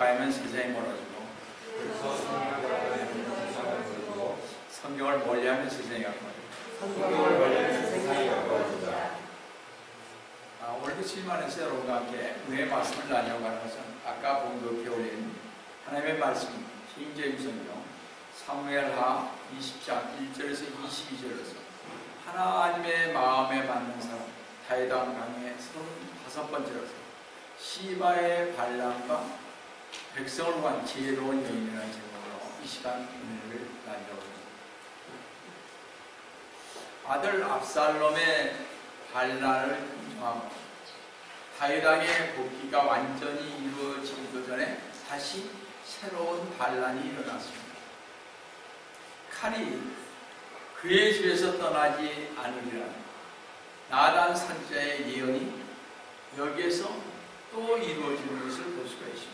가까이 하면 세상이 멀어지고 성경을 멀리하면 세상이 가까워진다. 오늘도 주님안에서 여러분과 함께 은혜의 말씀을 나누어가는 것은 아까 봉독해 올린 하나님의 말씀 킹제임스 성경 사무엘하 20장 1절에서 22절에서 하나님의 마음에 맞는 사람 다윗왕 강의 35번째로서 시바의 반란과 백성을 위한 지혜로운 여인이라는 제목으로 이 시간 은혜를 나누어갑니다. 아들 압살롬의 반란을 긍정하고 다윗왕의 복귀가 완전히 이루어지기도 전에 다시 새로운 반란이 일어났습니다. 칼이 그의 집에서 떠나지 않으리라는 나단 선지자의 예언이 여기에서 또 이루어지는 것을 볼 수가 있습니다.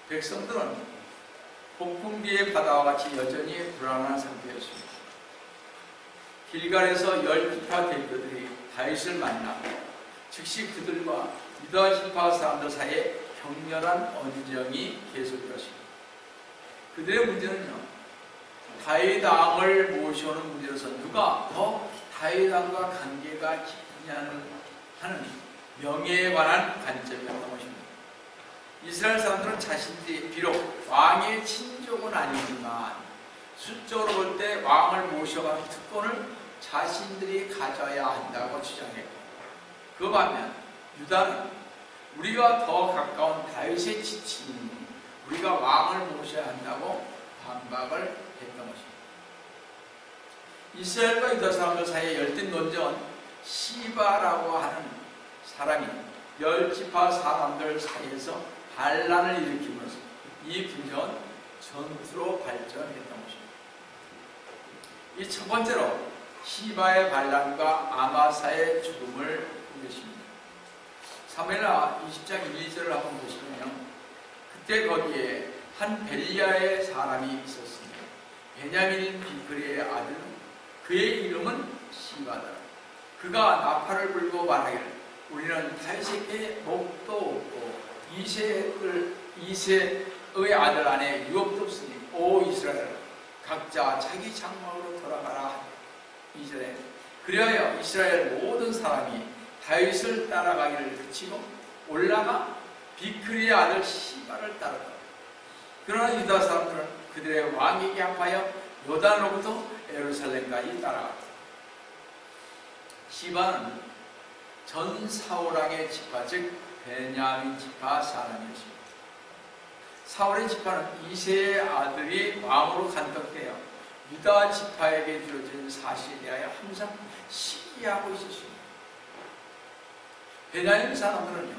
백성들은 폭풍비의 바다와 같이 여전히 불안한 상태였습니다. 길갈에서 10지파 대표들이 다윗을 만나 즉시 그들과 유다 지파 사람들 사이에 격렬한 언쟁이 계속되었습니다. 그들의 문제는요, 다윗왕을 모셔오는 문제로서 누가 더 다윗왕과 관계가 깊으냐는 하는 명예에 관한 관점이었던 것입니다. 이스라엘 사람들은 자신들이 비록 왕의 친족은 아니지만 수적으로 볼 때 왕을 모셔가는 특권을 자신들이 가져야 한다고 주장했고, 그 반면 유다는 우리가 더 가까운 다윗의 지친이니 우리가 왕을 모셔야 한다고 반박을 했던 것입니다. 이스라엘과 유다 사람들 사이의 열띤 논쟁은 시바라고 하는 사람이 10지파 사람들 사이에서 반란을 일으키면서 이 분쟁은 전투로 발전했던 것입니다. 이 첫 번째로 시바의 반란과 아마사의 죽음을 보겠습니다. 사무엘하 20장 1~2절을 한번 보시면요, 그때 거기에 한 벨리아의 사람이 있었습니다. 베냐민 비크리의 아들, 그의 이름은 시바다. 그가 나팔을 불고 말하기를 우리는 다윗에게 목도 없고 이새의 아들 안에 유업도 없으니 오 이스라엘 각자 자기 장막으로 돌아가라. 2절에 그리하여 이스라엘 모든 사람이 다윗을 따라가기를 그치고 올라가 비크리의 아들 시바를 따르다. 그러나 유다 사람들은 그들의 왕에게 합하여 요단으로부터 예루살렘까지 따라갔다. 시바는 전 사울왕의 지파, 즉 베냐민 지파 사람이었습니다. 사울의 지파는 이새의 아들이 왕으로 간섭되어 유다 지파에게 주어진 사실에 대하여 항상 시기하고 있었습니다. 베냐민 사람들은요,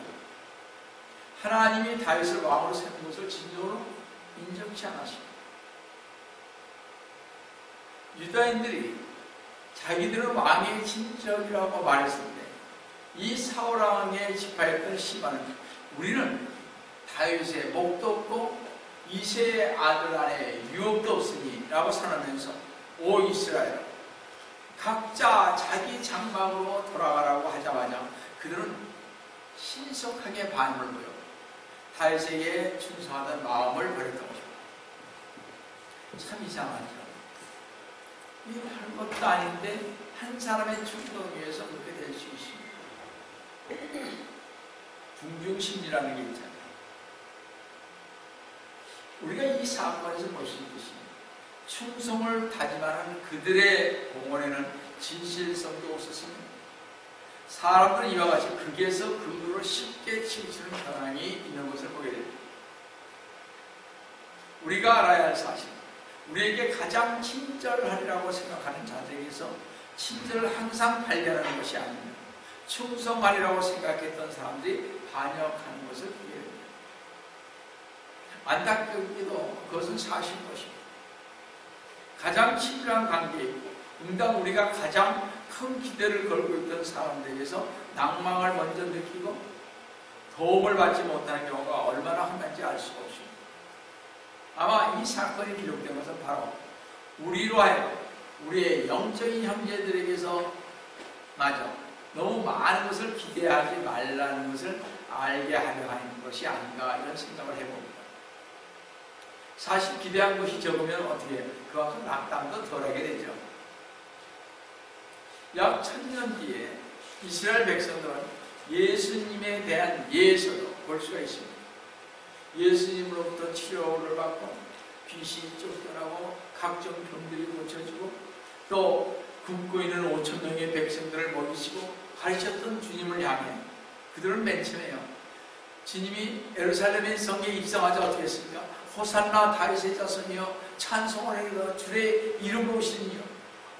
하나님이 다윗을 왕으로 세운 것을 진정으로 인정치 않았습니다. 유다인들이 자기들은 왕의 친척이라고 말했을 때 이 사울왕의 지파였던 시바는 우리는 다윗의 목도 없고 이새의 아들 안에 유업도 없으니 라고 선언하면서 오 이스라엘 각자 자기 장막으로 돌아가라고 하자마자 그들은 신속하게 반응을 보여 다윗에게 충성하던 마음을 버렸던 것입니다. 참 이상하죠. 이 별것도 아닌데 한 사람의 충동에 의해서 그렇게 될 수 있습니다. 궁중심리라는 게 있잖아요. 우리가 이 사건에서 볼 수 있듯이 충성을 다짐하는 그들의 공언에는 진실성도 없었습니다. 사람들은 이와 같이 극에서 극으로 쉽게 치우치는 경향이 있는 것을 보게 됩니다. 우리가 알아야 할 사실, 우리에게 가장 친절하리라고 생각하는 자들에게서 친절을 항상 발견하는 것이 아닙니다. 충성하리라고 생각했던 사람들이 반역하는 것을 보게 됩니다. 안타깝게도 그것은 사실인 것입니다. 가장 친밀한 관계에 있고 응당 우리가 가장 큰 기대를 걸고 있던 사람들에게서 낭망을 먼저 느끼고 도움을 받지 못하는 경우가 얼마나 흔한지 알 수가 없습니다. 아마 이 사건이 기록된 것은 바로 우리로 하여금 우리의 영적인 형제들에게서 마저 너무 많은 것을 기대하지 말라는 것을 알게 하려 하는 것이 아닌가 이런 생각을 해봅니다. 사실 기대한 것이 적으면 어떻게 해요? 그만큼 낙담도 덜하게 되죠. 약 1000년 뒤에 이스라엘 백성들은 예수님에 대한 예서도 볼 수가 있습니다. 예수님으로부터 치료를 받고 귀신이 쫓겨나고 각종 병들이 고쳐지고 또 굶고 있는 5,000명의 백성들을 먹이시고 가르쳤던 주님을 향해 그들은 맨 처음에요. 주님이 예루살렘의 성에 입성하자 어떻게 했습니까? 호산나 다윗의 자손이여 찬송을 하리라 주의 이름으로 오시니요.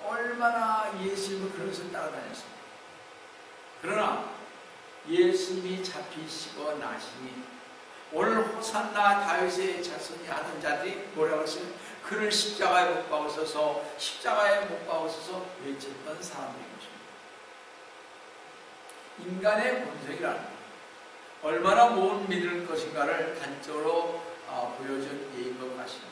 얼마나 예수님을 그런 것을 따라다녔습니다. 그러나 예수님이 잡히시고 나시니 오늘 호산나 다윗의 자손이 하는 자들이 뭐라고 했어요? 그를 십자가에 못 박으소서 십자가에 못 박으소서 외쳤던 사람들인 것입니다. 인간의 본성이라는 얼마나 못 믿을 것인가를 단적으로 보여준 예인 것 같습니다.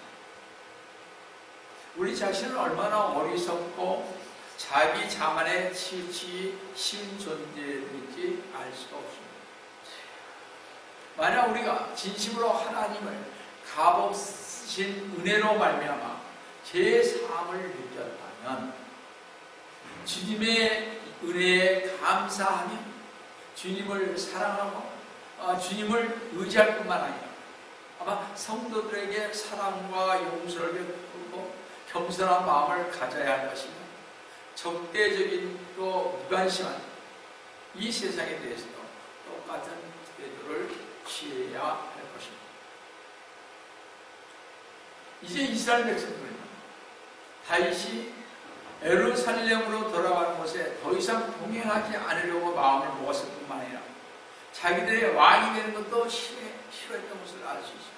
우리 자신은 얼마나 어리석고 자기 자만에 치우치기 쉬운 존재인지 알 수가 없습니다. 만약 우리가 진심으로 하나님을 값없으신 은혜로 말미암아 제 삶을 느꼈다면 주님의 은혜에 감사하며 주님을 사랑하고 주님을 의지할 뿐만 아니라 아마 성도들에게 사랑과 용서를 베풀고 겸손한 마음을 가져야 할 것이며 적대적인 또 무관심한 이 세상에 대해서도 똑같은 태도를 취해야 할 것입니다. 이제 이스라엘 백성들은 다윗이 예루살렘으로 돌아가는 곳에 더 이상 동행하지 않으려고 마음을 먹었을 뿐만 아니라 자기들의 왕이 되는 것도 싫어했던 것을 알 수 있습니다.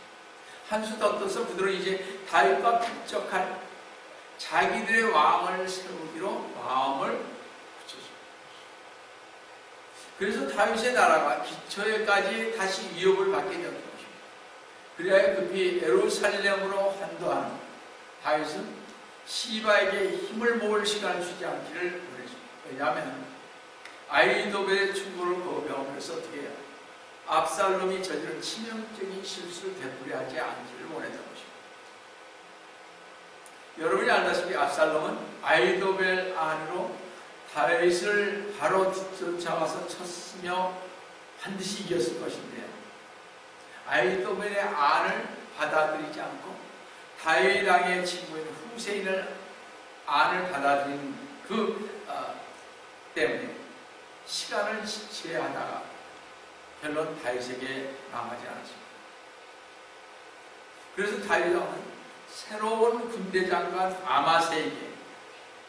한 수 더 떠서 그들은 이제 다윗과 필적할 자기들의 왕을 세우기로 마음을 붙였습니다. 그래서 다윗의 나라가 기초에까지 다시 위협을 받게 된 것입니다. 그래야 급히 예루살렘으로 환도하는 다윗은 시바에게 힘을 모을 시간을 주지 않기를 원했습니다. 왜냐하면 아히도벨의 충고를 거부함으로써 어떻게 해요? 압살롬이 저지른 치명적인 실수를 되풀이하지 않기를 원했던 것입니다. 여러분이 알다시피 압살롬은 아히도벨 안으로 다윗을 바로 쫓아와서 쳤으며 반드시 이겼을 것인데요. 아히도벨의 안을 받아들이지 않고 다윗 왕의 친구인 후세인을 안을 받아들인 때문에 시간을 지체하다가 결론 다윗에게 망하지 않았습니다. 그래서 다윗 왕은 새로운 군대 장관 아마세에게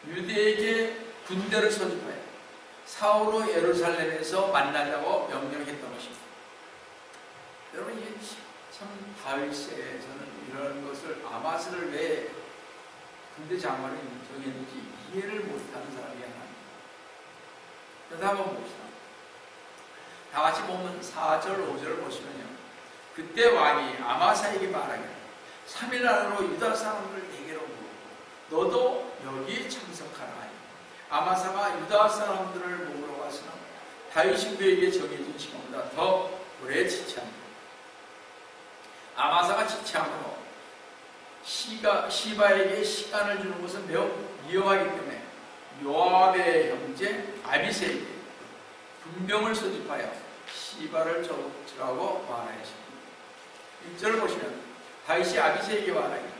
유대에게 군대를 소집하여 사울로 예루살렘에서 만나자고 명령했던 것입니다. 여러분 이게 참 다윗에서는 이런 것을 아마스를 왜 군대 장관을 정했는지 이해를 못하는 사람이 하나입니다. 그래서 한번 봅시다. 다 같이 보면 4절 5절을 보시면요. 그때 왕이 아마사에게 말하기를 3일 안으로 유다 사람들을 내게로 모으고 너도 여기에 참석하라 하니 아마사가 유다 사람들을 모으러 가서는 다윗이 그에게 정해진 시간보다 더 오래 지체합니다. 아마사가 지체함으로 시바에게 시간을 주는 것은 매우 위험하기 때문에 요압의 형제 아비새에게 군병을 소집하여 시바를 쫓으라고 말하였습니다. 1절을 보시면 다윗이 아비새에게 말하기를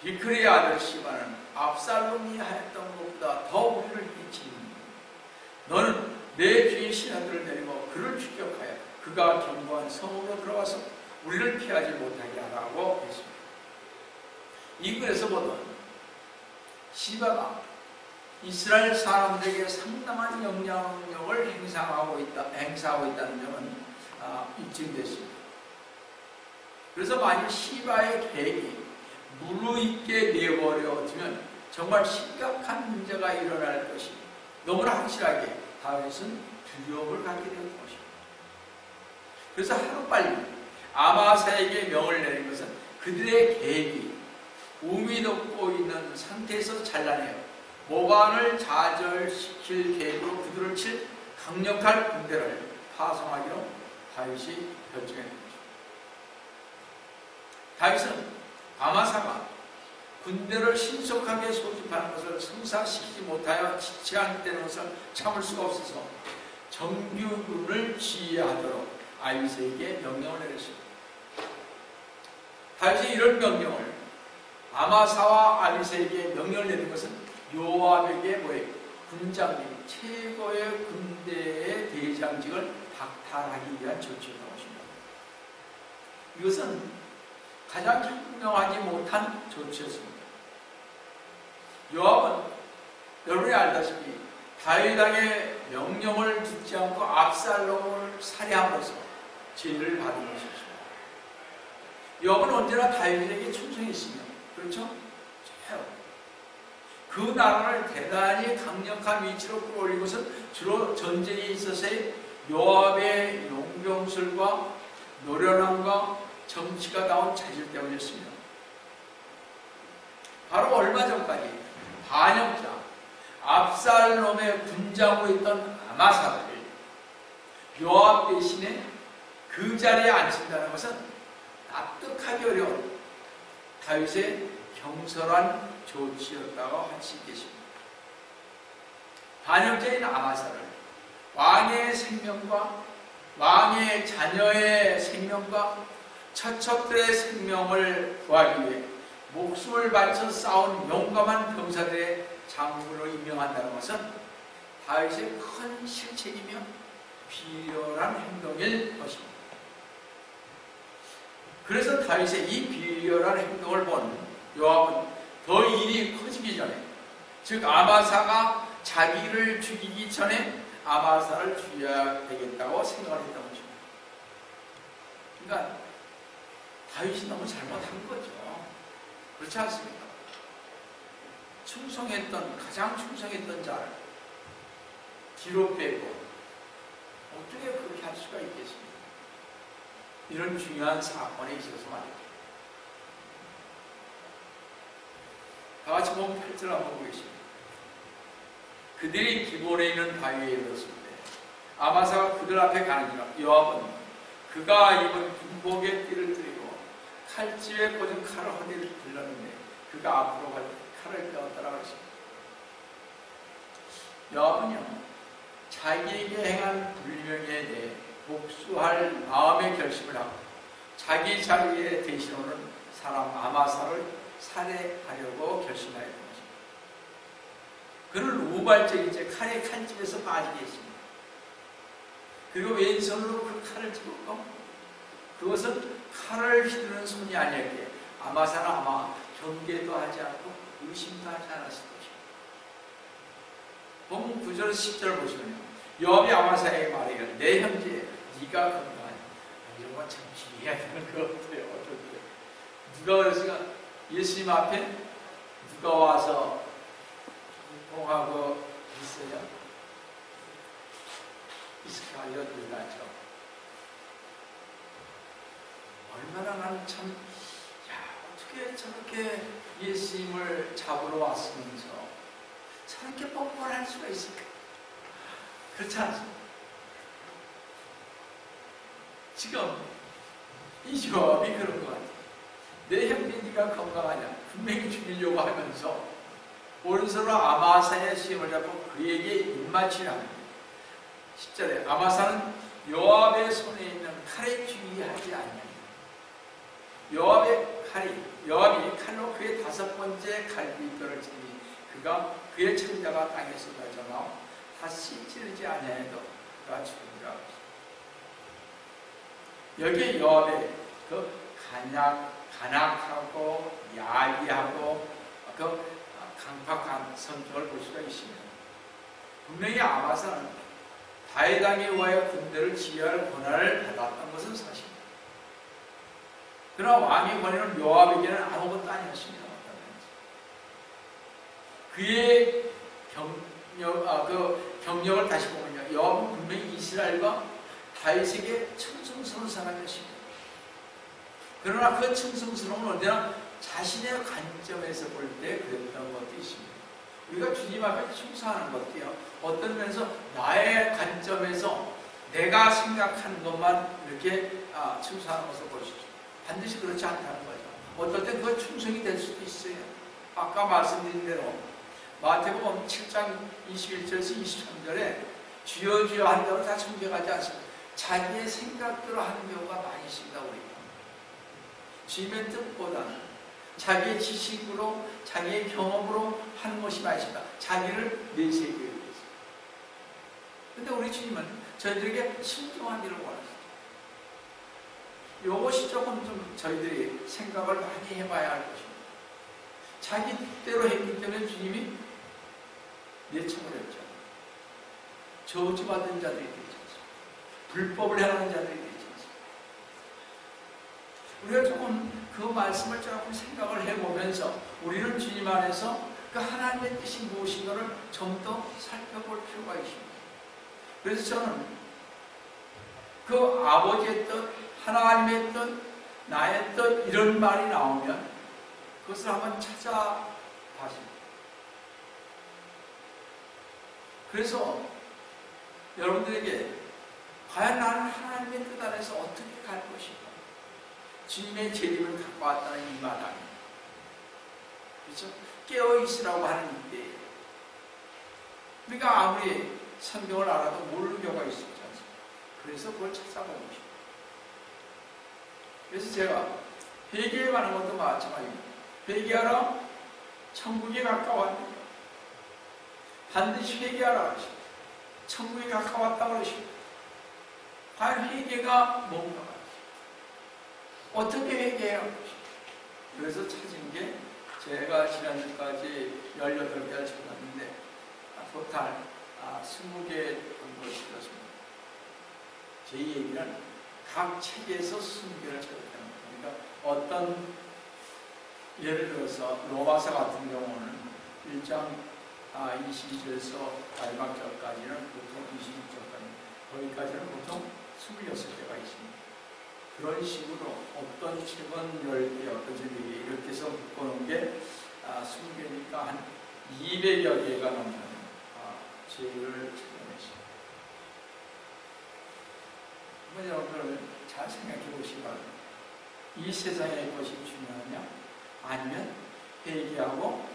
비크리의 아들 시바는 압살롬이 하였던 것보다 더 우리를 미치니 너는 내 주인 신하들을 내리고 그를 추격하여 그가 견고한 성으로 들어가서 우리를 피하지 못하게 하라고 했습니다. 인근에서 보던 시바가 이스라엘 사람들에게 상당한 영향력을 행사하고 있다는 점은 입증됐습니다. 그래서 만약 시바의 계획이 무르익게 내버려두면 정말 심각한 문제가 일어날 것이 너무나 확실하게 다윗은 두려움을 갖게 되었던 것입니다. 그래서 하루빨리 아마사에게 명을 내린 것은 그들의 계획이 우미 덮고 있는 상태에서 잘라내어 모반을 좌절시킬 계획으로 그들을 칠 강력한 군대를 파송하기로 다윗이 결정했습니다. 다윗은 아마사가 군대를 신속하게 소집하는 것을 성사시키지 못하여 지체한다는 것을 참을 수가 없어서 정규군을 지휘하도록 아비새에게 명령을 내렸습니다. 다윗이 이런 명령을 아마사와 아비새에게 명령을 내린 것은 요압에게 군장님, 최고의 군대의 대장직을 박탈하기 위한 조치였다고 하십니다. 이것은 가장 현명하지 못한 조치였습니다. 요압은 여러분이 알다시피 다윗왕의 명령을 듣지 않고 압살롬을 살해함으로써 죄를 받은 것이었습니다. 요압은 언제나 다윗에게 충성했으며, 그렇죠? 그 나라를 대단히 강력한 위치로 끌어올린 것은 주로 전쟁에 있어서의 요압의 용병술과 노련함과 정치가 나온 자질 때문이었습니다. 바로 얼마 전까지 반역자 압살롬의 군장으로 있던 아마사를 요압 대신에 그 자리에 앉힌다는 것은 납득하기 어려운 다윗의 경솔한 조치였다고 할 수 있겠습니다. 반역자인 아마사를 왕의 생명과 왕의 자녀의 생명과 처첩들의 생명을 구하기 위해 목숨을 바쳐 싸운 용감한 병사들의 장군으로 임명한다는 것은 다윗의 큰 실책이며 비열한 행동일 것입니다. 그래서 다윗의 이 비열한 행동을 본 요압은 더 일이 커지기 전에, 즉 아마사가 자기를 죽이기 전에 아마사를 죽여야 되겠다고 생각을 했던 것입니다. 그러니까 다윗이 너무 잘못한 거죠. 그렇지 않습니까? 가장 충성했던 자를 뒤로 빼고 어떻게 그렇게 할 수가 있겠습니까? 이런 중요한 사건에 있어서 말이죠. 다 같이 보면 8절 한번 보겠습니다. 그들이 기본에 있는 바위에 이르렀을 때 아마사가 그들 앞에 가는지라 요압은 그가 입은 군복의 띠를 들이고 칼집에 꽂은 칼을 허리를 들렀는데 그가 앞으로 갈 때 칼을 끄었더라 그랬습니다. 요압은요, 자기에게 행한 불명에 대해 복수할 마음의 결심을 하고 자기 자리에 대신 오는 사람 아마사를 살해하려고 결심하였던 것입니다. 그는 우발적이지 칼의 칼집에서 빠지게 했습니다. 그리고 왼손으로 그 칼을 집었고 그것은 칼을 휘두르는 손이 아니었기에 아마사는 아마 경계도 하지 않고 의심도 하지 않았을 것입니다. 본문 9절 10절 보시면요, 요압이 아마사에게 말해요. 내 형제, 네가 건강하냐. 이런 건 참 기이해야 되는 것 같아요. 어떻게 누가 그랬으니까 예수님 앞에 누가 와서 공하고 있어요? 이스라엘 알려드리다죠. 얼마나 나는 참, 어떻게 저렇게 예수님을 잡으러 왔으면서 저렇게 뻔뻔할 수가 있을까? 그렇지 않습니까? 지금 이 요압이 그런 것 같아요. 내 형제 네가 건강하냐? 분명히 죽이려고 하면서 오른손으로 아마사의 수염을 잡고 그에게 입맞추려 합니다. 10절에 아마사는 요압의 손에 있는 칼에 주의하지 않냐. 요압이 칼로 그의 5번째 갈비뼈를 찌니 그가 그의 창자가 땅에 쏟아져 나와 다시 찌르지 아니하여도 그가 죽으리라. 여기에 요압의 그 간악하고 야비하고 그 강팍한 성격을 볼 수가 있습니다. 분명히 아마사는 다윗왕에 의하여 군대를 지휘할 권한을 받았던 것은 사실입니다. 그러나 왕의 권위는 요압에게는 아무것도 아니었습니다. 그의 경력을 다시 보면요, 요압은 분명히 이스라엘과 다윗에게 충성스러운 사람이었습니다. 그러나 그 충성스러움은 언제나 자신의 관점에서 볼 때 그랬던 것도 있습니다. 우리가 주님 앞에 충성하는 것도요, 어떤 면에서 나의 관점에서 내가 생각하는 것만 이렇게 충성하는 것을 볼 수 있죠. 반드시 그렇지 않다는 거죠. 어떨 때 그건 충성이 될 수도 있어요. 아까 말씀드린 대로 마태복음 7장 21절에서 23절에 주여 주여 한다고 다 청정하지 않습니다. 자기의 생각대로 하는 경우가 많이 있습니다. 우리가 주님의 뜻보다는 자기의 지식으로, 자기의 경험으로 하는 것이 많이 있습니다. 자기를 내세우기 위해서. 근데 우리 주님은 저희들에게 신중한 일을 원하십니다. 이것이 조금 좀 저희들이 생각을 많이 해봐야 할 것입니다. 자기 뜻대로 했기 때문에 주님이 내청을 했죠. 저주받은 자들이 되지 않습니다. 불법을 행하는 자들이 되지 않습니다. 우리가 조금 그 말씀을 조금 생각을 해보면서 우리는 주님 안에서 그 하나님의 뜻이 무엇인가를 좀 더 살펴볼 필요가 있습니다. 그래서 저는 그 아버지의 뜻, 하나님의 뜻, 나의 뜻 이런 말이 나오면 그것을 한번 찾아봐십니다. 그래서 여러분들에게 과연 나는 하나님의 뜻 안에서 어떻게 갈 것인가? 주님의 재림을 갖고 왔다는 이 마당에, 그렇죠? 깨어있으라고 하는 이때에 우리가 아무리 성경을 알아도 모르는 경우가 있지 않습니까? 그래서 그걸 찾아보는 것입니다. 그래서 제가 회개에 관한 것도 마찬가지입니다. 회개하라, 천국에 가까웠느니라. 반드시 회개하라 그러십니다. 천국에 가까웠다고 그러십니다. 과연 회개가 뭔가? 어떻게 회개해요? 그래서 찾은 게 제가 지난주까지 18개를 적었는데 토탈 20개 정도 적었습니다. 제 얘기는 각 책에서 20개를 적었다는 겁니다. 그러니까 어떤 예를 들어서 로마서 같은 경우는 1장 22절에서 마지막 절까지는 보통 26절까지, 거기까지는 보통 26개가 있습니다. 그런 식으로 어떤 책은 10개, 어떤 책은 4개 이렇게 해서 묶어놓은 게 20개니까 한 200여 개가 넘는 책을 책정했습니다. 여러분들 잘 생각해 보시기 바랍니다. 이 세상의 것이 중요하냐? 아니면 회개하고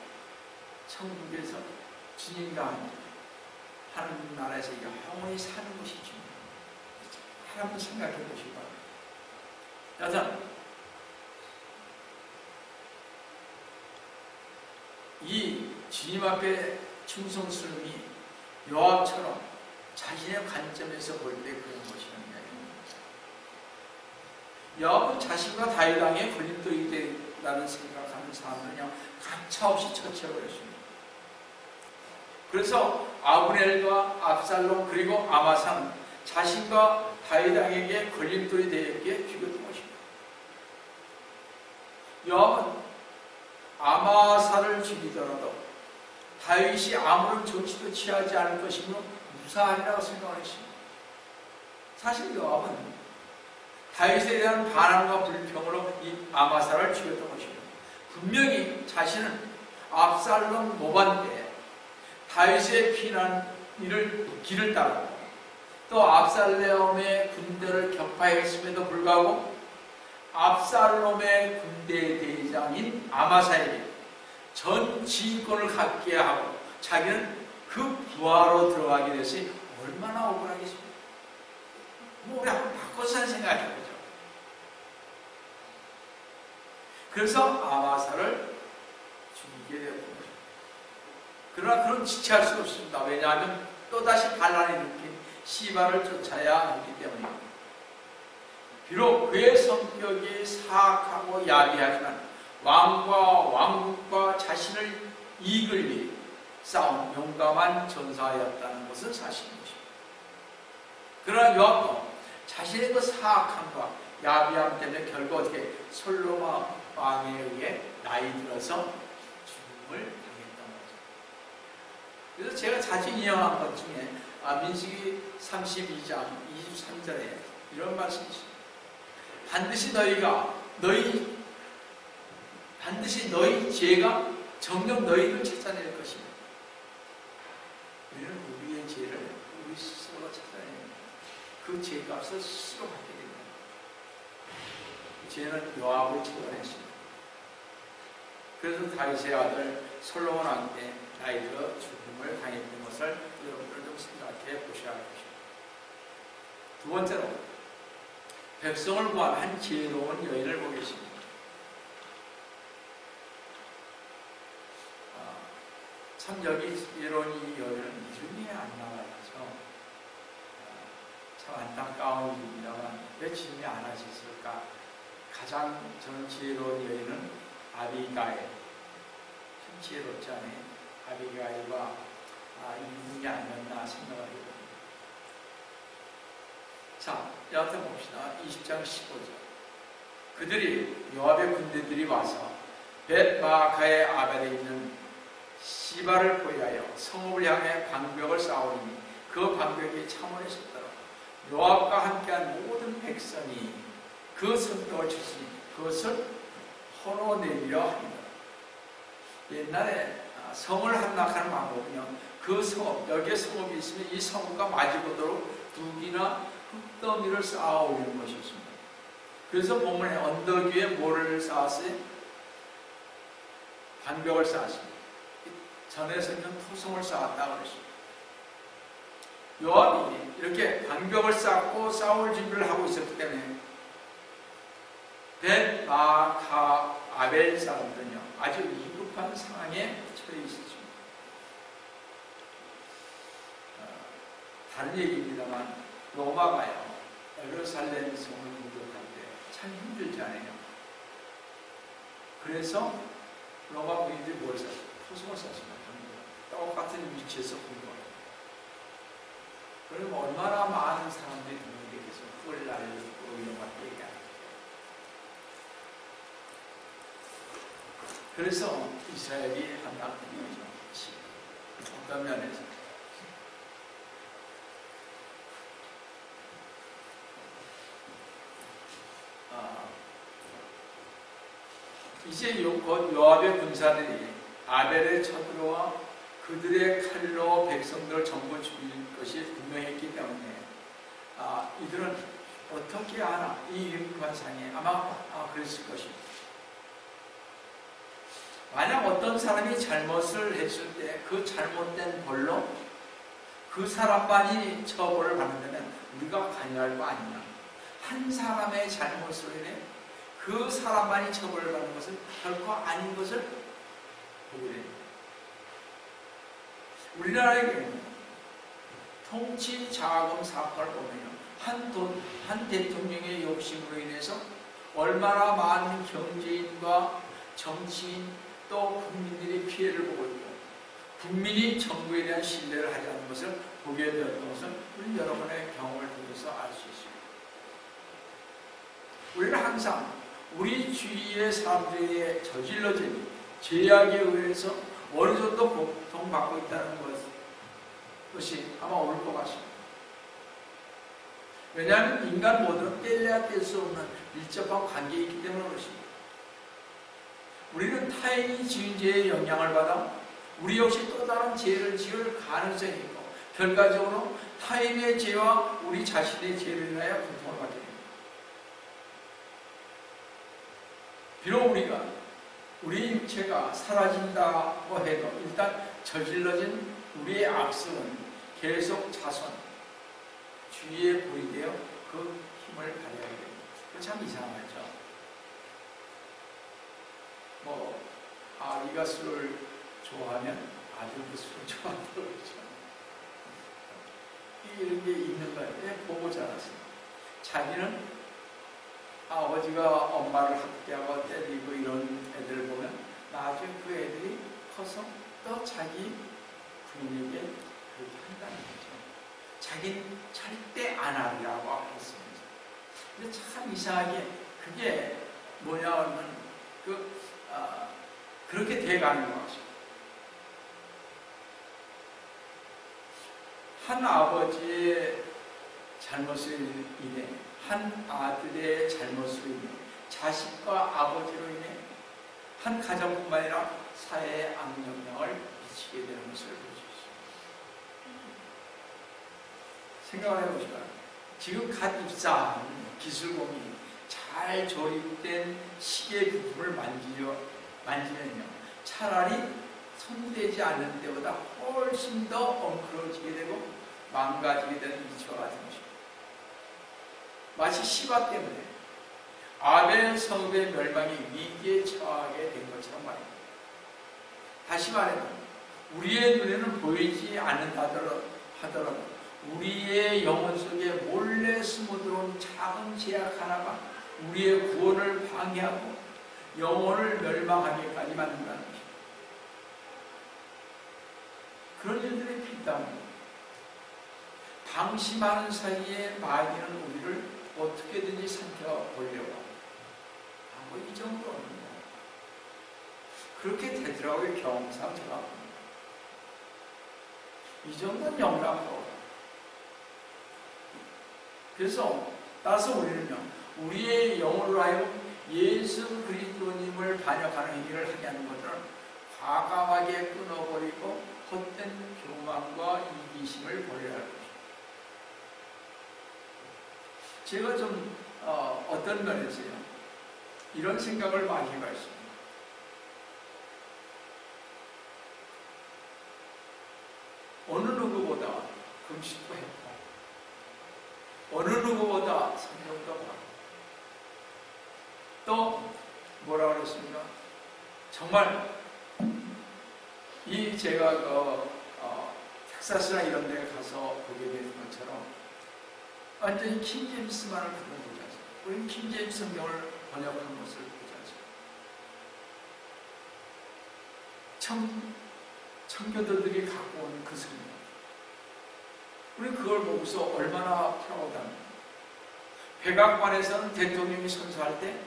천국에서 주님과 하는 나라에서 영원히 사는 것이 중요합니다. 한번 생각해 보시기 바랍니다. 여튼 이 주님 앞에 충성스러움이 요압처럼 자신의 관점에서 볼 때 그런 것이라는 이야기입니다. 요압은 자신과 다윗 왕의 걸림돌이 된다는 생각하는 사람들은 그냥 가차없이 처치해버렸습니다. 그래서 아브넬과 압살롬 그리고 아마사는 자신과 다윗 왕에게 걸림돌이 되었기에 죽였던 것입니다. 요압은 아마사를 죽이더라도 다윗이 아무런 조치도 취하지 않을 것이므로 무사하리라고 생각을 했습니다. 사실 요압은 다윗에 대한 반항과 불평으로 이 아마사를 죽였던 것입니다. 분명히 자신은 압살롬 모반 때 다윗의 피난 길을 따르고 또 압살롬의 군대를 격파했음에도 불구하고 압살롬의 군대 대장인 아마사에게 전 지휘권을 갖게 하고 자기는 그 부하로 들어가게 됐으니 얼마나 억울하겠습니까? 우리 한번 바꿔서 생각해보죠. 그래서 아마사를 죽이게 되었던 거죠. 그러나 그런 지체할 수 없습니다. 왜냐하면 또다시 반란을 일으킨 시바를 쫓아야 했기 때문입니다. 비록 그의 성격이 사악하고 야비하지만 왕과 왕국과 자신을 이익을 위해 싸운 용감한 전사였다는 것은 사실인 것입니다. 그러나 요압도 자신의 그 사악함과 야비함 때문에 결국 어떻게 솔로몬 왕에 의해 나이 들어서 죽음을 당했던 거죠. 그래서 제가 자주 인용한 것 중에 민수기 32장 23절에 이런 말씀이 있습니다. 반드시 너희 죄가 정녕 너희를 찾아낼 것입니다. 우리는 우리의 죄를 우리 스스로 찾아내는 그 죄값을 스스로 받게 됩니다. 죄는 요압을 처벌했습니다. 그래서 다윗의 아들 솔로몬 왕때 나이가 죽음을 당했던 것을 여러분들 좀 생각해 보셔야 합니다. 두 번째로 백성을 구한 한 지혜로운 여인을 보겠습니다. 참 여기 이런 이 여인은 이름이 안 나와서 참 안타까운 일입니다만 왜 주님이 안 하셨을까? 가장 저는 지혜로운 여인은 아비가일. 참 지혜롭지 않아요? 아비가일과 이분이 아니었나 생각을 해요. 자, 여하튼 봅시다. 20장 15절. 그들이 요압의 군대들이 와서 벳마아카의 아벨에 있는 시바를 포위하여 성읍을 향해 방벽을 쌓으니 그 방벽이 참원에 섰더라. 요압과 함께한 모든 백성이 그 성벽을 쳤으니 그것을 헌어내리려 합니다. 옛날에 성을 함락하는 방법은요, 그 성읍, 여기에 성읍이 있으면 이 성읍과 마주보도록 둑이나 흙더미를 쌓아 올리는 것이었습니다. 그래서 본문에 언덕 위에 뭐를 쌓았어요? 방벽을 쌓았습니다. 전에서는 토성을 쌓았다고 그랬습니다. 요압이 이렇게 방벽을 쌓고 싸울 준비를 하고 있었기 때문에 벳마아카 아벨 사람들은요, 아주 위급한 상황에 처해 있었습니다. 다른 얘기입니다만 로마가요, 예루살렘 성을 공격할 때 참 힘들지 않아요? 그래서 로마 군인들이 뭘 샀어요? 토성을 샀습니다. 똑같은 위치에서 공격합니다. 그러면 얼마나 많은 사람들이 공격해서 뿔 날리고 이런 것들 얘기합니다. 그래서 이스라엘이 한답니다. 어떤 면에서 이제 곧 요압의 군사들이 아벨에 쳐들어와 그들의 칼로 백성들을 전부 죽일 것이 분명했기 때문에 이들은 어떻게 하나 이 위급한 상황에 아마 그랬을 것입니다. 만약 어떤 사람이 잘못을 했을 때 그 잘못된 벌로 그 사람만이 처벌을 받는다면 우리가 관여할 거 아니냐. 한 사람의 잘못으로 인해 그 사람만이 처벌을 받는 것은 결코 아닌 것을 보게 됩니다. 우리나라의 경우는 통치 자금 사건을 보면요, 한 대통령의 욕심으로 인해서 얼마나 많은 경제인과 정치인 또 국민들이 피해를 보고 있고 국민이 정부에 대한 신뢰를 하지 않는 것을 보게 되었던 것은 우리 여러분의 경험을 통해서 알 수 있습니다. 우리는 항상 우리 주위의 사람들에게 저질러진 죄악에 의해서 어느 정도 고통받고 있다는 것이 아마 올 것 같습니다. 왜냐하면 인간 모두는 뗄래야 뗄 수 없는 밀접한 관계에 있기 때문에 그렇습니다. 우리는 타인이 지은 죄의 영향을 받아 우리 역시 또 다른 죄를 지을 가능성이 있고 결과적으로 타인의 죄와 우리 자신의 죄를 인하여 고통을 받게 됩니다. 비록 우리 육체가 사라진다고 해도 일단 저질러진 우리의 악성은 계속 자손, 주위에 보이되어 그 힘을 발휘하게 됩니다. 그거 참 이상하죠. 네가 술을 좋아하면 아주 그 술을 좋아한다고 그러죠. 이런 게 있는 거예요. 보고 자랐습니다. 자기는 아버지가 엄마를 학대하고 때리고 이런 애들을 보면 나중에 그 애들이 커서 또 자기 부모님에게 그렇게 한다는 거죠. 자기는 절대 안 하리라고 했습니다. 근데 참 이상하게 그게 뭐냐면 그렇게 돼가는 것 같습니다. 한 아버지의 잘못으로 인해 한 아들의 잘못으로 인해 자식과 아버지로 인해 한 가정뿐만 아니라 사회에 악영향을 미치게 되는 것을 볼 수 있습니다. 생각을 해보시라. 지금 갓 입사한 기술공이 잘 조립된 시계 부품을 만지면요, 차라리 손대지 않는 때보다 훨씬 더 엉클어지게 되고 망가지게 되는 이치와 같은 것입니다. 마치 시바 때문에 아벨 성읍의 멸망이 위기에 처하게 된 것처럼 말입니다. 다시 말해도 우리의 눈에는 보이지 않는다 하더라도 우리의 영혼 속에 몰래 숨어들어온 작은 제약 하나가 우리의 구원을 방해하고 영혼을 멸망하기까지 만든다는 것입니다. 그런 일들이 필요합니다. 방심하는 사이에 마귀는 우리를 어떻게든지 삼켜보려고 하고 이 정도는 그렇게 되더라고요. 경험상 제가 이 정도는 영락하고. 그래서 따라서 우리는요, 우리의 영혼으로 하여금 예수 그리스도님을 반역하는 행위를 하게 하는 것들은 과감하게 끊어버리고 헛된 교만과 이기심을 버려야 할 것입니다. 제가 좀 어떤 면에서요, 이런 생각을 많이 해봤습니다. 어느 누구보다 금식도 했고, 어느 누구보다 성경도 하고, 또 뭐라 그랬습니까? 정말 이 제가 텍사스나 이런 데 가서 보게 되는 것처럼 완전히 킹제임스만을 그런 보지 않습니까? 우리는 킹제임스 성경을 번역한 것을 보지 않습니까? 청교도들이 갖고 온 그 성경, 우리 그걸 보고서 얼마나 프라우드합니까? 백악관에서는 대통령이 선서할 때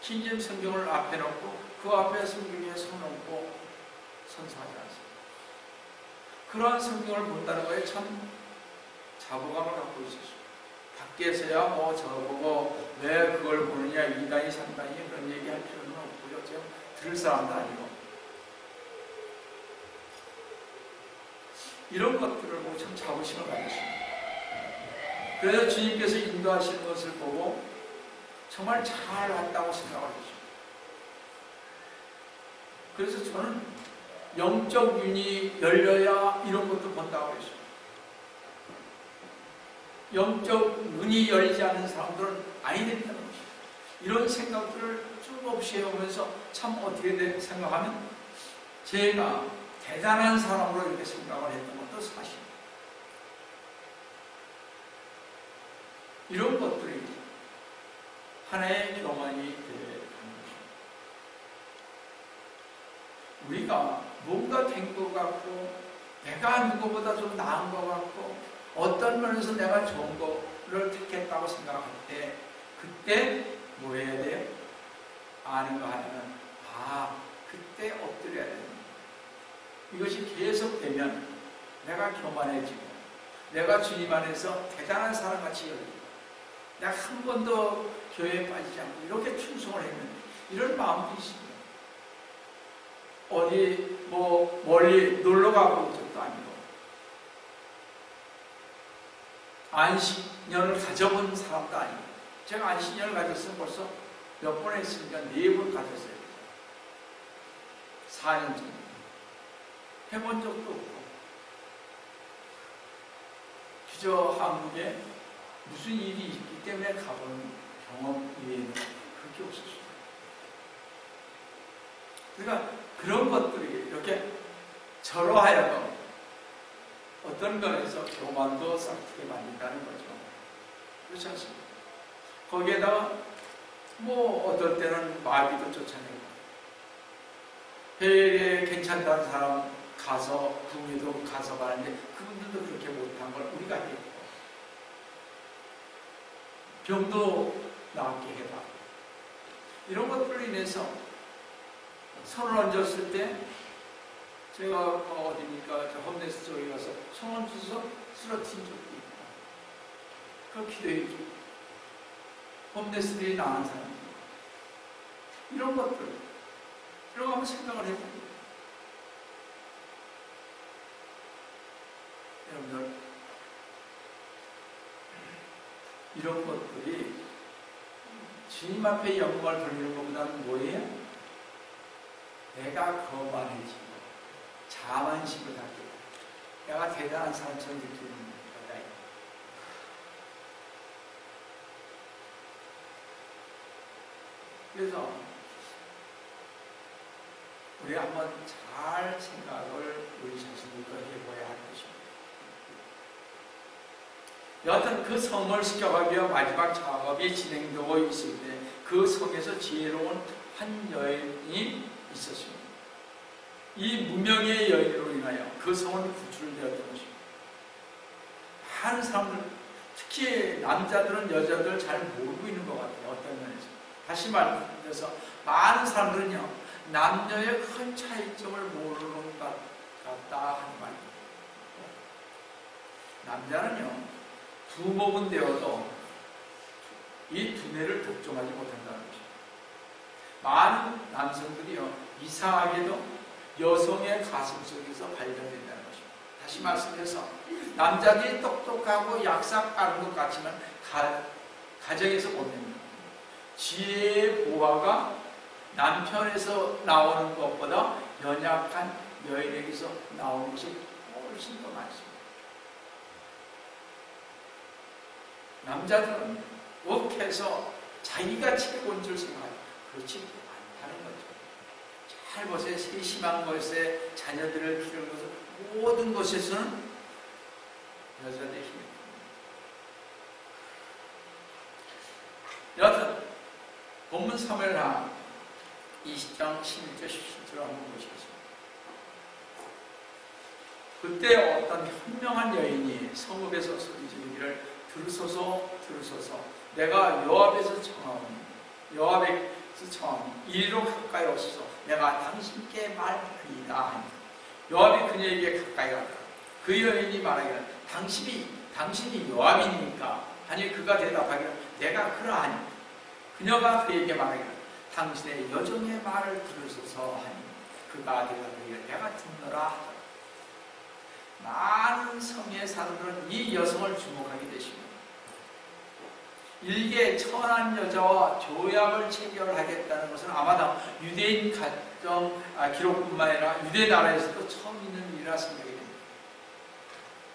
킹제임스 성경을 앞에 놓고 그 앞에 성경에 손 얹고 선서하지 않습니다. 그러한 성경을 본다는 거에 참 자부감을 갖고 있었습니다. 밖에서야 뭐 저보고 왜 그걸 보느냐, 이단이 상단이 그런 얘기할 필요는 없고요. 제가 들을 사람도 아니고. 이런 것들을 보고 참 자부심을 가졌습니다. 그래서 주님께서 인도하시는 것을 보고 정말 잘 왔다고 생각을 했습니다. 그래서 저는 영적 눈이 열려야 이런 것도 본다고 했습니다. 영적 눈이 열리지 않는 사람들은 아니 된다는 것입니다. 이런 생각들을 쭉 없이 해오면서 참 어떻게 생각하면 제가 대단한 사람으로 이렇게 생각을 했던 것도 사실입니다. 이런 것들이 하나의 교만이 되는 것입니다. 우리가 뭔가 된 것 같고 내가 누구보다 좀 나은 것 같고 어떤 면에서 내가 좋은 거를 택했다고 생각할 때 그때 뭐 해야 돼요? 아는 거 하나는 그때 엎드려야 됩니다. 이것이 계속되면 내가 교만해지고 내가 주님 안에서 대단한 사람같이 열리고 내가 한 번도 교회에 빠지지 않고 이렇게 충성을 했는데 이런 마음도 있습니다. 어디 뭐 멀리 놀러 가고 온 적도 아니고 안식년을 가져본 사람도 아니고 제가 안식년을 가졌으면 벌써 몇 번 했으니까 4번 가졌어요. 4년 전에 해본 적도 없고 그저 한국에 무슨 일이 있기 때문에 가본 경험 이외에는 그렇게 없었어요. 그러니까 그런 것들이 이렇게 저로 하여금 어떤 면에서 교만도 싹트게 만든다는 거죠. 그렇지 않습니까? 거기에다가 뭐 어떨 때는 마귀도 쫓아내고 해외에 괜찮다는 사람 가서 국외도 가서 가는데 그분들도 그렇게 못한 걸 우리가 했고 병도 낫게 해봐. 이런 것들로 인해서 손을 얹었을 때 제가 어디니까 저 홈레스 쪽에 가서 손 얹어서 쓰러진 적도 있고 그걸 기도해주고 홈레스들이 나은 사람 이런 것들 이런 거 한번 생각을 해봅니다. 여러분들 이런 것들이 주님 앞에 영광을 돌리는 것보다는 뭐예요? 내가 거만해지고 자만심을 갖게 돼. 내가 대단한 사람처럼 느끼는 거다. 그래서 우리 한번 잘 생각을 우리 자신부터 해봐야 할 것입니다. 여하튼 그 성을 시켜가기 위해 마지막 작업이 진행되고 있을 때 그 성에서 지혜로운 한 여인이 있었습니다. 이 무명의 여인으로 인하여 그 성은 구출되었던 것입니다. 많은 사람들, 특히 남자들은 여자들 잘 모르고 있는 것 같아요. 어떤 면에서. 다시 말해서 많은 사람들은요, 남녀의 큰 차이점을 모르는 것 같다 하는 말입니다. 남자는요, 두목은 되어도 이 두뇌를 독점하지 못한다는 것입니다. 많은 남성들이요, 이상하게도 여성의 가슴 속에서 발견된다는 것입니다. 다시 말씀해서 남자들이 똑똑하고 약삭 빠른 것 같지만 가정에서 못 냅니다. 지혜의 보화가 남편에서 나오는 것보다 연약한 여인에게서 나오는 것이 훨씬 더 많습니다. 남자들은 욱해서 자기가 최고인 줄 생각해요. 그렇지 않다는 거죠. 잘 보세요. 세심한 것에 자녀들을 키우는 것은 모든 것에서는 여자의 힘이 큽니다. 여하튼 본문 사무엘하 20장 11절 17절을 한번 보시겠습니다. 그때 어떤 현명한 여인이 성읍에서 소리 지르기를 들으소서 내가 여호와께서 청하오니 이리로 가까이 오소서 내가 당신께 말하리이다. 요압이 그녀에게 가까이 가더라. 그 여인이 말하기를 당신이 요압이니까 하니 그가 대답하기를 내가 그러하니 그녀가 그에게 말하기를 당신의 여종의 말을 들으소서 하니 그가 대답하기를 내가 듣노라 하더라. 많은 성의 사람들은 이 여성을 주목하게 되십니다. 일개 천한 여자와 조약을 체결하겠다는 것은 아마도 유대인 가정 기록뿐만 아니라 유대 나라에서도 처음 있는 일이라 생각이 됩니다.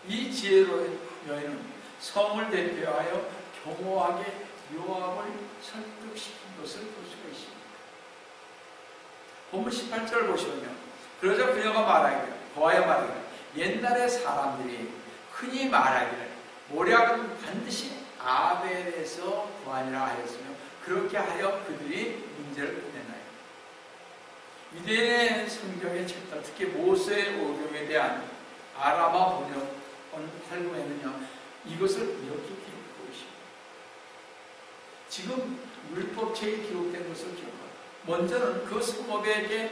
이 지혜로운 여인은 성을 대표하여 교묘하게 요압을 설득시킨 것을 볼 수가 있습니다. 본문 18절을 보시면요. 그러자 그녀가 말하기를 옛날의 사람들이 흔히 말하기를 모략은 반드시 아벨에서 구하니라 하였으며 그렇게 하여 그들이 문제를 꺼내나요. 유대인의 성경의 책들, 특히 모세의 오경에 대한 아람어 번역본 탈무에는요 이것을 이렇게 기록하고 있습니다. 지금 율법책에 기록된 것을 기록합니다. 먼저는 그 성읍에게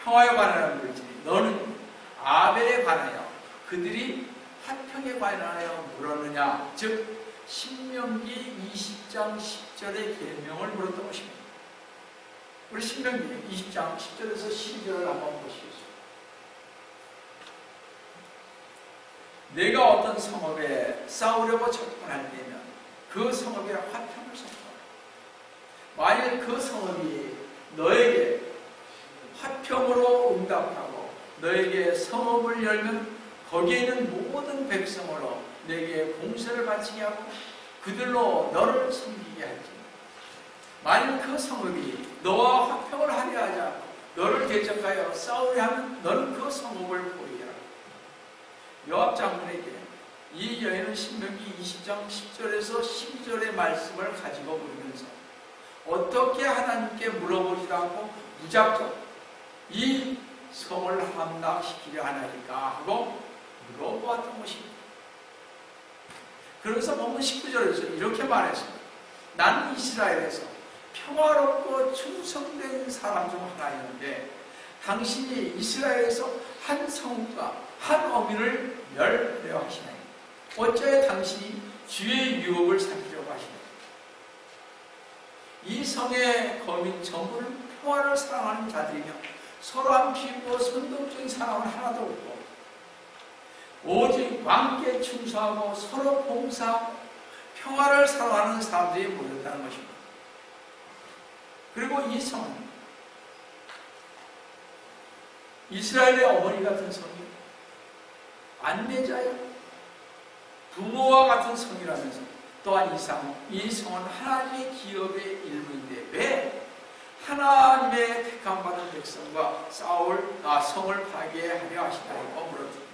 평화에 관하여 물으니 너는 아벨에 관하여 그들이 화평에 관하여 물었느냐. 즉 신명기 20장 10절의 계명을 물었던 것입니다. 우리 신명기 20장 10절에서 12절을 한번 보시겠습니다. 내가 어떤 성읍에 싸우려고 접근할 때면 그 성읍에 화평을 선포하라. 만일 그 성읍이 너에게 화평으로 응답하고 너에게 성읍을 열면 거기에 있는 모든 백성으로 내게 공세를 바치게 하고 그들로 너를 섬기게 할지 만일 그 성읍이 너와 화평을 하려 하지 않고 너를 대적하여 싸우려 하면 너는 그 성읍을 포기하라. 요압 장군에게 이 여인은 신명기 20장 10절에서 12절의 말씀을 가지고 물으면서 어떻게 하나님께 물어보지도 않고 무작정 이 성을 함락시키려 하나니까 하고 물어보았던 것입니다. 그래서 본문 19절에서 이렇게 말했습니다. 나는 이스라엘에서 평화롭고 충성된 사람 중 하나였는데 당신이 이스라엘에서 한 성과 한 어민을 멸하려 하시나요? 어찌하여 당신이 주의 유업을 삼키려고 하시나요? 이 성의 거민 전부는 평화를 사랑하는 자들이며 서로 한 피고 선동적인 사람은 하나도 없고 오직 왕께 충성하고 서로 봉사하고 평화를 사랑하는 사람들이 모였다는 것입니다. 그리고 이 성은 이스라엘의 어머니 같은 성이에요. 안내자예요. 부모와 같은 성이라면서 또한 이 성은 하나님의 기업의 일부인데 왜 하나님의 택함받은 백성과 성을 파괴하려 하시나요? 물어봅니다.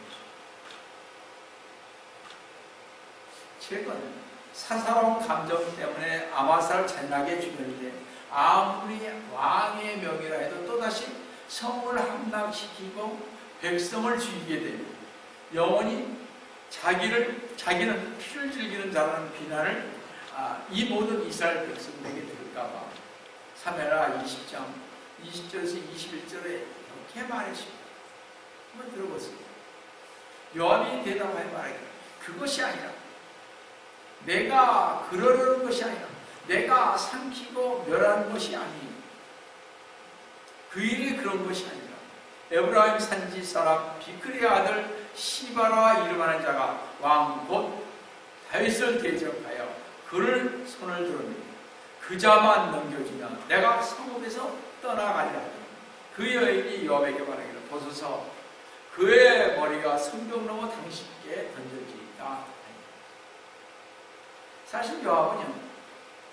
최근 사사로운 감정 때문에 아마사를 잔인하게 죽였는데 아무리 왕의 명이라 해도 또다시 성을 함락시키고 백성을 죽이게 되면 영원히 자기는 피를 즐기는 자라는 비난을 이 모든 이스라엘 백성에게 들을까봐 사무엘하 20장 20절에서 21절에 이렇게 말했습니다. 한번 들어보세요. 요압이 대답하여 말하기를 그것이 아니라 내가 그러려는 것이 아니라 내가 삼키고 멸하는 것이 아니 그 일이 그런 것이 아니라 에브라임 산지 사람 비크리의 아들 시바라 이름하는 자가 왕 곧 다윗을 대적하여 그를 손을 들었느니 그 자만 넘겨주면 내가 성읍에서 떠나가리라. 그 여인이 요압에게 말하기를 보소서 그의 머리가 성벽 넘어 당신께 던져지리이다. 사실 요압은요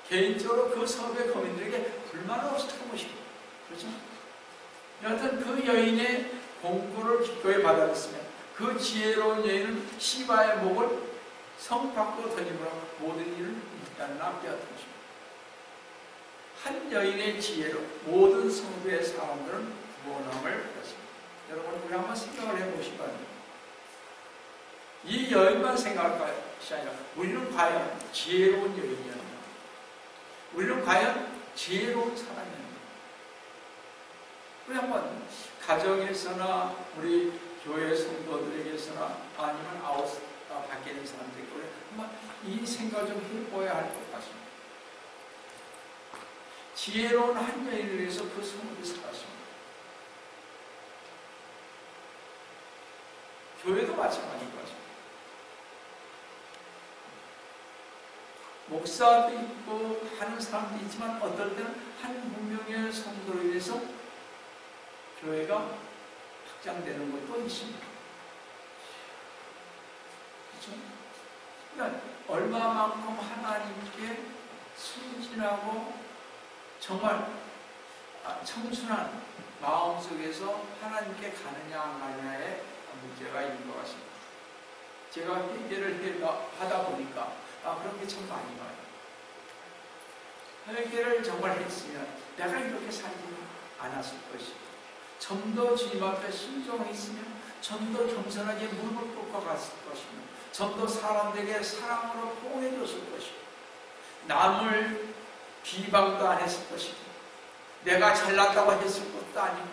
개인적으로 그 성읍의 거민들에게 불만 없었던 것이고 그렇죠? 여하튼 그 여인의 공고를 기꺼이 받아들였으면 그 지혜로운 여인은 시바의 목을 성 밖으로 던지므로 모든 일을 일단 납기했던 것입니다. 한 여인의 지혜로 모든 성도의 사람들은 구원함을 받았습니다. 여러분 우리 한번 생각을 해보시기 바랍니다. 이 여인만 생각할 것이 아니라 우리는 과연 지혜로운 여인이었나? 우리는 과연 지혜로운 사람이었나? 우리 한번 가정에서나 우리 교회 성도들에게서나 아니면 밖에 있는 사람들에게 우리 한번 이 생각을 좀 해봐야 할 것 같습니다. 지혜로운 한 여인을 위해서 그 성도들이 살았습니다. 교회도 마찬가지인 것 같습니다. 목사도 있고 하는 사람도 있지만 어떨 때는 한 분명의 성도를 위해서 교회가 확장되는 것도 있습니다. 그렇죠? 그러니까 얼마만큼 하나님께 순진하고 정말 청순한 마음속에서 하나님께 가느냐 안 가느냐의 문제가 있는 것 같습니다. 제가 회개를 하다 보니까 그런 게 참 많이 와요. 회개를 정말 했으면 내가 이렇게 살지 않았을 것이고 좀 더 주님 앞에 순종했으면 좀 더 겸손하게 무릎을 꿇고 갔을 것이며 좀 더 사람들에게 사랑으로 포옹해줬을 것이고 남을 비방도 안 했을 것이고 내가 잘났다고 했을 것도 아니고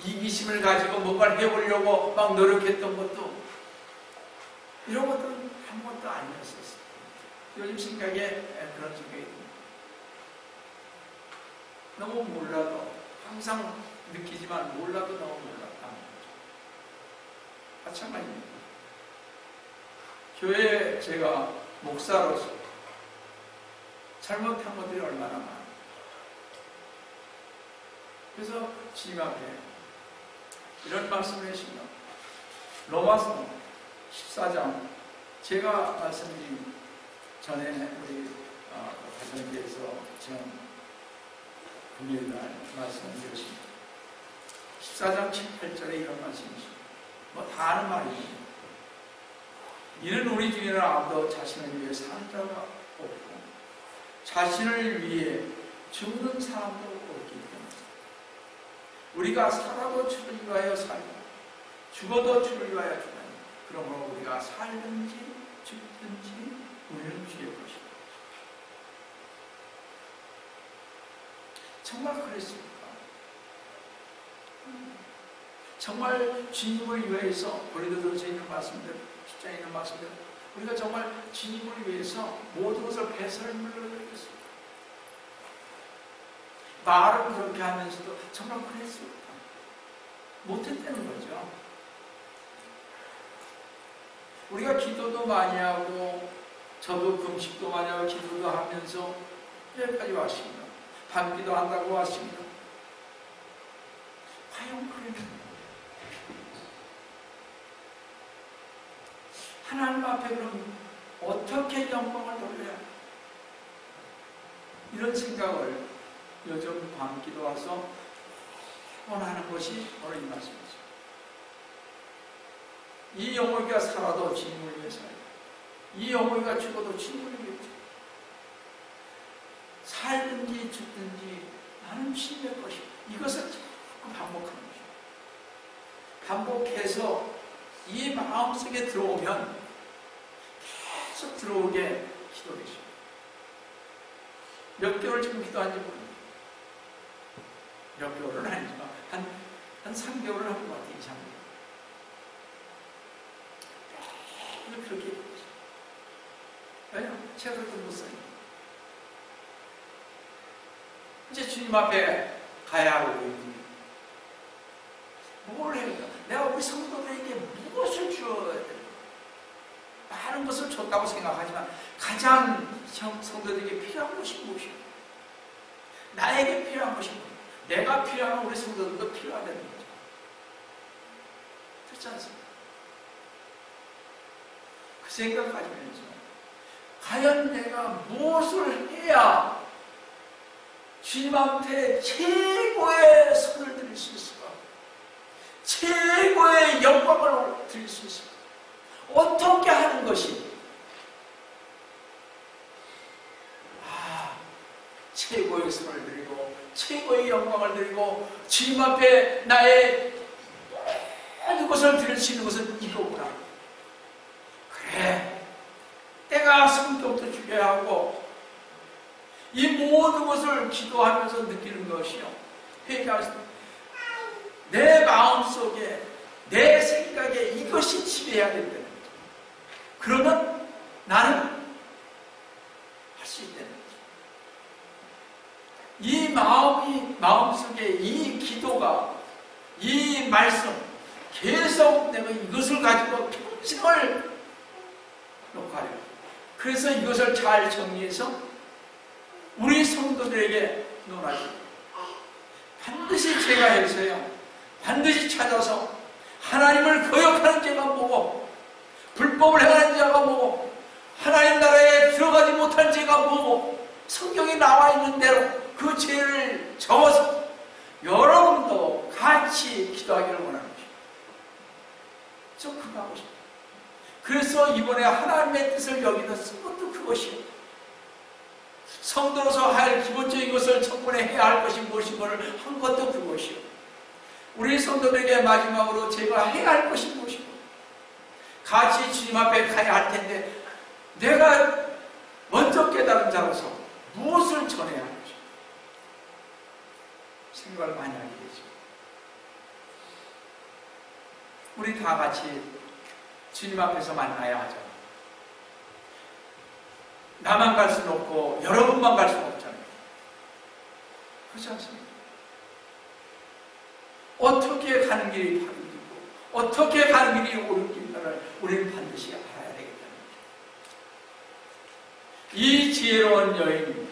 이기심을 가지고 뭔가를 해보려고 막 노력했던 것도 이런 것들은 아무것도 아니었었어요. 요즘 생각에 그런 생각이 듭니다. 너무 몰라도 항상 느끼지만 몰라도 너무 몰랐다. 마찬가지입니다. 교회에 제가 목사로서 잘못한 것들이 얼마나 많아요. 그래서 주님 앞에 이런 말씀을 했습니다. 로마서 14장 제가 말씀드린 전에 우리 가정교회에서 지난 금요일날 말씀을 드렸습니다. 14장 7, 8절에 이런 말씀이십니다. 다 아는 말이죠. 이는 우리 중에는 아무도 자신을 위해 사는 자가 없고 자신을 위해 죽는 사람도 없기 때문에 우리가 살아도 주를 위하여 살고 죽어도 주를 위하여 죽나니 그러므로 우리가 살든지 죽든지 우리는 주의 것이다. 정말 그랬습니까? 정말 주님을 위해서 고린도전서에 있는 말씀들, 10장에 있는 말씀들 우리가 정말 주님을 위해서 모든 것을 배설물로 여겼습니다. 말은 그렇게 하면서도 정말 그랬습니다. 못했다는 거죠. 우리가 기도도 많이 하고 저도 금식도 하며 기도도 하면서 여기까지 왔습니다. 밤기도 한다고 왔습니다. 과연 그러면 하나님 앞에 그럼 어떻게 영광을 돌려야 할까? 이런 생각을 요즘 밤기도 와서 원하는 것이 바로 이 말씀이죠. 이 영혼이가 살아도 주님을 위해서, 이 영혼이가 죽어도 주님을 위해서, 살든지 죽든지 나는 주님의 것이다. 이것을 자꾸 반복하는 것이죠. 반복해서 이 마음속에 들어오면 계속 들어오게 기도하십시오. 몇 개월 지금 기도한지 모릅니다. 몇 개월은 아니지만 한 3개월을 한 것 같아요. 이상. 그렇게 해보죠. 왜냐하면 책을 못 써요. 이제 주님 앞에 가야 하고 뭘 해야 돼? 내가 우리 성도들에게 무엇을 주어야 돼? 많은 것을 줬다고 생각하지만 가장 성도들에게 필요한 것이 무엇이야? 나에게 필요한 것이 뭐야? 내가 필요한 우리 성도들도 필요하다는 거죠. 그렇지 않습니까? 그 생각 가지면서 과연 내가 무엇을 해야 주님한테 최고의 선을 드릴 수 있을까? 최고의 영광을 드릴 수 있을까? 어떻게 하는 것이 최고의 선을 드리고 최고의 영광을 드리고 주님 앞에 나의 모든 것을 드릴 수 있는 것은 이거구나. 그래, 때가 성경도 죽여야 하고 이 모든 것을 기도하면서 느끼는 것이요, 회개할 내 마음속에 내 생각에 이것이 지배해야 된다는 거죠. 그러면 나는 할 수 있다는 거죠. 이 마음속에 이 기도가, 이 말씀 계속 내가 이것을 가지고 평생을 놓고 하려. 그래서 이것을 잘 정리해서 우리 성도들에게 논하죠. 반드시 제가 해서요, 반드시 찾아서 하나님을 거역하는 자가 뭐고, 불법을 행하는 자가 뭐고, 하나님 나라에 들어가지 못한 자가 뭐고, 성경에 나와 있는 대로 그 죄를 적어서 여러분도 같이 기도하기를 원하는 것입니다. 좀 그거 하고 싶어요. 그래서 이번에 하나님의 뜻을 여기다 쓴 것도 그것이에요. 성도로서 할 기본적인 것을 첫 번에 해야 할 것이 무엇인가를 한 것도 그것이요. 우리 성도들에게 마지막으로 제가 해야 할 것이 무엇이고, 같이 주님 앞에 가야 할 텐데 내가 먼저 깨달은 자로서 무엇을 전해야 할지 생각을 많이 하게 되죠. 우리 다 같이 주님 앞에서 만나야 하죠. 나만 갈 수는 없고 여러분만 갈 수는 없잖아요. 그렇지 않습니까? 어떻게 가는 길이 바른 길이고 어떻게 가는 길이 옳은 길인가를 우리는 반드시 알아야 되겠다는 거죠. 이 지혜로운 여인이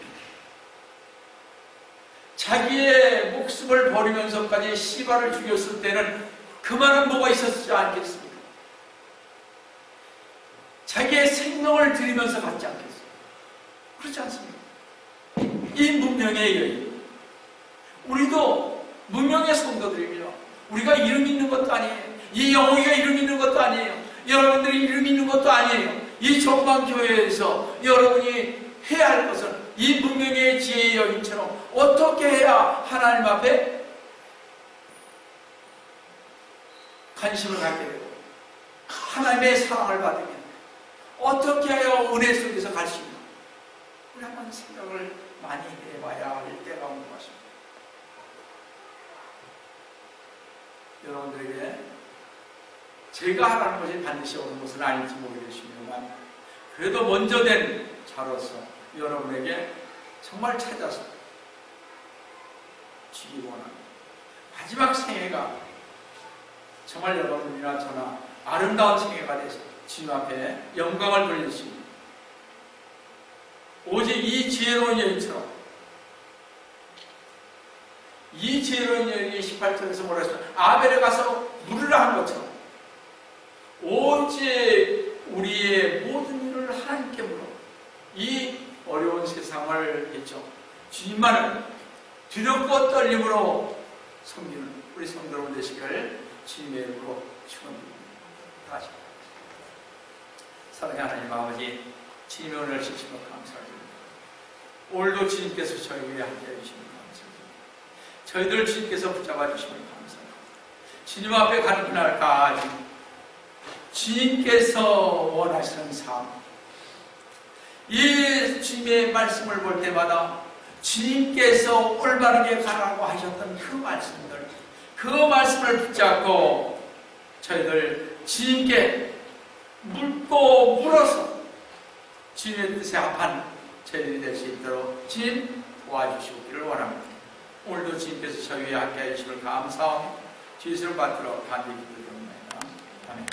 자기의 목숨을 버리면서까지 시바를 죽였을 때는 그만한 뭐가 있었지 않겠습니까? 자기의 생명을 들이면서 갔지 않겠습니까? 그렇지 않습니까? 이 문명의 여인, 우리도 문명의 성도들입니다. 우리가 이름 있는 것도 아니에요. 이 영웅이가 이름 있는 것도 아니에요. 여러분들이 이름 있는 것도 아니에요. 이 종방교회에서 여러분이 해야 할 것은 이 문명의 지혜의 여인처럼 어떻게 해야 하나님 앞에 관심을 갖게 되고 하나님의 사랑을 받으면 어떻게 해야 은혜 속에서 갈 수 있나? 우리 한번 생각을 많이 해봐야 할 때가 온 것 같습니다. 여러분들에게 제가 하라는 것이 반드시 오는 것은 아닐지 모르겠습니다만 그래도 먼저 된 자로서 여러분에게 정말 찾아서 주기 원합니다. 마지막 생애가 정말 여러분이나 저나 아름다운 생애가 돼서 주님 앞에 영광을 돌릴 수 있는 오직 이 지혜로운 여인처럼, 이 지혜로운 여인이 18절에서 뭐라 했어요? 아벨에 가서 물으라 한 것처럼 오직 우리의 모든 일을 하나님께 물어 이 어려운 세상을 했죠. 주님만을 두렵고 떨림으로 섬기는 우리 성도 여러분 되시기를 주님의 이름으로 축원드립니다. 다시 사랑하는 하나님 아버지, 주님의 은혜를 주시며 감사드립니다. 오늘도 주님께서 저희 위에 함께해 주시면 감사드립니다. 저희들 주님께서 붙잡아 주시면 감사합니다. 주님 앞에 가는 그날까지 주님께서 원하시는 삶, 이 주님의 말씀을 볼 때마다 주님께서 올바르게 가라고 하셨던 그 말씀들, 그 말씀을 붙잡고 저희들 주님께 묻고 물어서 주님의 뜻에 합한 저희들이 될 수 있도록 주님 도와주시기를 원합니다. 오늘도 주님께서 저희 위에 함께해 주시길 감사하며 주의를 받들어 간절히 기도드립니다. 아멘.